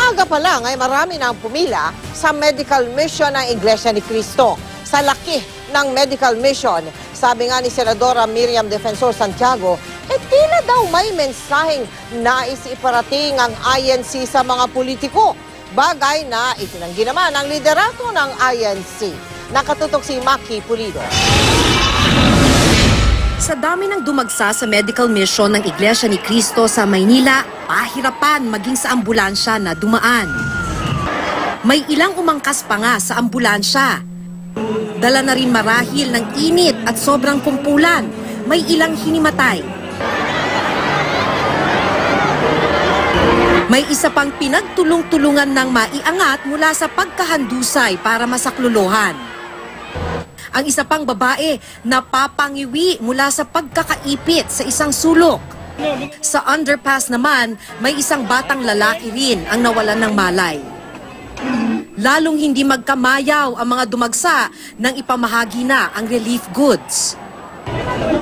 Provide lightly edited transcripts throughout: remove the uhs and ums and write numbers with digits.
Maaga pa lang ay marami nang pumila sa medical mission ng Iglesia ni Cristo. Sa laki ng medical mission, sabi nga ni Senadora Miriam Defensor Santiago, tila daw may mensaheng nais iparating ang INC sa mga politiko. Bagay na itinanggi naman ang liderato ng INC. Nakatutok si Maki Pulido. Sa dami ng dumagsa sa medical mission ng Iglesia ni Cristo sa Maynila, pahirapan maging sa ambulansya na dumaan. May ilang umangkas pa nga sa ambulansya. Dala na rin marahil ng init at sobrang kumpulan. May ilang hinimatay. May isa pang pinagtulong-tulungan ng maiangat mula sa pagkahandusay para masaklolohan. Ang isa pang babae napapangiwi mula sa pagkakaipit sa isang sulok. Sa underpass naman, may isang batang lalaki rin ang nawalan ng malay. Lalong hindi magkamayaw ang mga dumagsa nang ipamahagi na ang relief goods.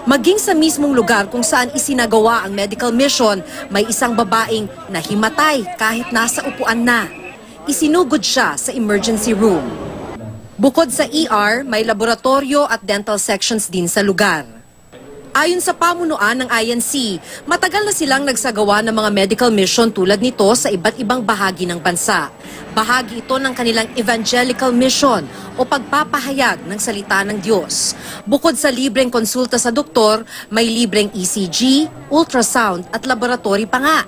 Maging sa mismong lugar kung saan isinagawa ang medical mission, may isang babaeng nahimatay kahit nasa upuan na. Isinugod siya sa emergency room. Bukod sa ER, may laboratorio at dental sections din sa lugar. Ayon sa pamunuan ng INC, matagal na silang nagsagawa ng mga medical mission tulad nito sa iba't ibang bahagi ng bansa. Bahagi ito ng kanilang evangelical mission o pagpapahayag ng salita ng Diyos. Bukod sa libreng konsulta sa doktor, may libreng ECG, ultrasound at laboratory pa nga.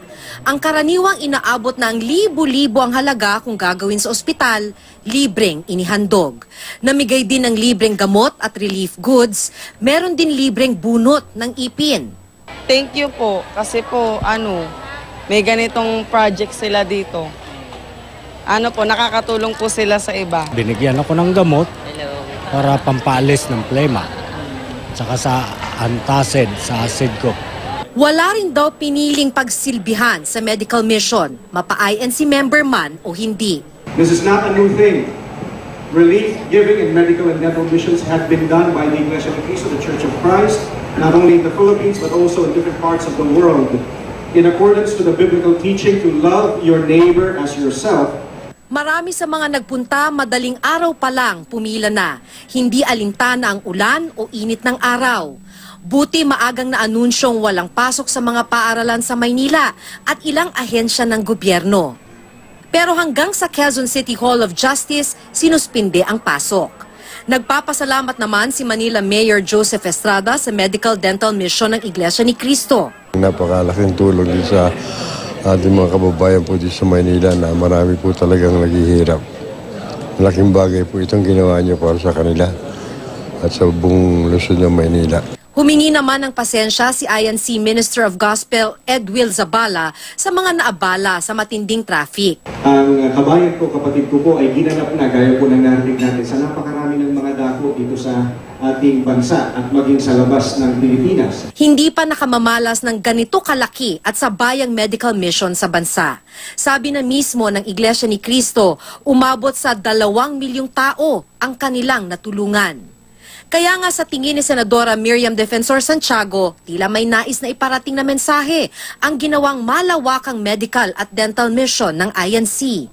Ang karaniwang inaabot na ang libo-libo ang halaga kung gagawin sa ospital, libreng inihandog. Namigay din ng libreng gamot at relief goods, meron din libreng bunot ng ipin. Thank you po kasi po may ganitong project sila dito. Nakakatulong po sila sa iba. Binigyan ako ng gamot para pampaalis ng plema. Tsaka sa antacid, sa acid ko. Wala rin daw piniling pagsilbihan sa medical mission, mapa-INC member man o hindi. This is not a new thing. Relief giving in medical and dental missions have been done by the Iglesia ni Cristo, the Church of Christ, not only in the Philippines but also in different parts of the world. In accordance to the biblical teaching to love your neighbor as yourself. Marami sa mga nagpunta madaling araw pa lang pumila na. Hindi alintana ang ulan o init ng araw. Buti maagang naanunsyong walang pasok sa mga paaralan sa Maynila at ilang ahensya ng gobyerno. Pero hanggang sa Quezon City Hall of Justice, sinuspinde ang pasok. Nagpapasalamat naman si Manila Mayor Joseph Estrada sa Medical Dental Mission ng Iglesia ni Cristo. Napakalaking tulong din sa ating mga kababayan po dito sa Maynila na marami po talagang naghihirap. Malaking bagay po itong ginawa niyo para sa kanila at sa buong Luzon ng Maynila. Humingi naman ng pasensya si INC Minister of Gospel Edwil Zabala sa mga naabala sa matinding traffic. Ang kabayan ko, kapatid ko po ay ginanap na gaya po ng narinig natin sa napakarami ng mga dako dito sa ating bansa at maging sa labas ng Pilipinas. Hindi pa nakamamalas ng ganito kalaki at sabayang medical mission sa bansa. Sabi na mismo ng Iglesia ni Cristo, umabot sa 2 milyong tao ang kanilang natulungan. Kaya nga sa tingin ni Senadora Miriam Defensor Santiago, tila may nais na iparating na mensahe ang ginawang malawakang medical at dental mission ng INC.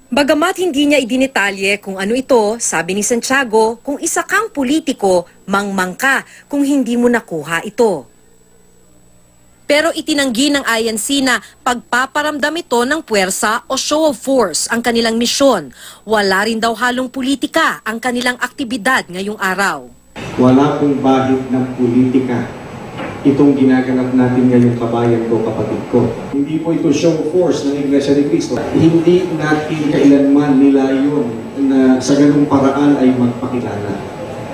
Bagamat hindi niya idinitalye kung ano ito, sabi ni Santiago, kung isa kang politiko, mangmang ka kung hindi mo nakuha ito. Pero itinanggi ng INC na pagpaparamdam ito ng puwersa o show of force ang kanilang misyon. Wala rin daw halong politika ang kanilang aktibidad ngayong araw. Wala pong bahid ng politika itong ginaganap natin ngayong kabayan ko, kapatid ko. Hindi po ito show of force ng Iglesia ni Cristo. Hindi natin kailanman nilayon na sa ganung paraan ay magpakilala.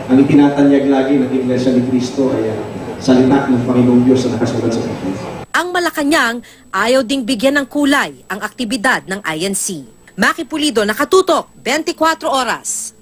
Ang itinatanyag lagi ng Iglesia ni Cristo ay salita ng Panginoong Diyos na nakasulat sa Biblia. Ang Malacanang ayaw ding bigyan ng kulay ang aktibidad ng INC. Maki Pulido, nakatutok, 24 oras.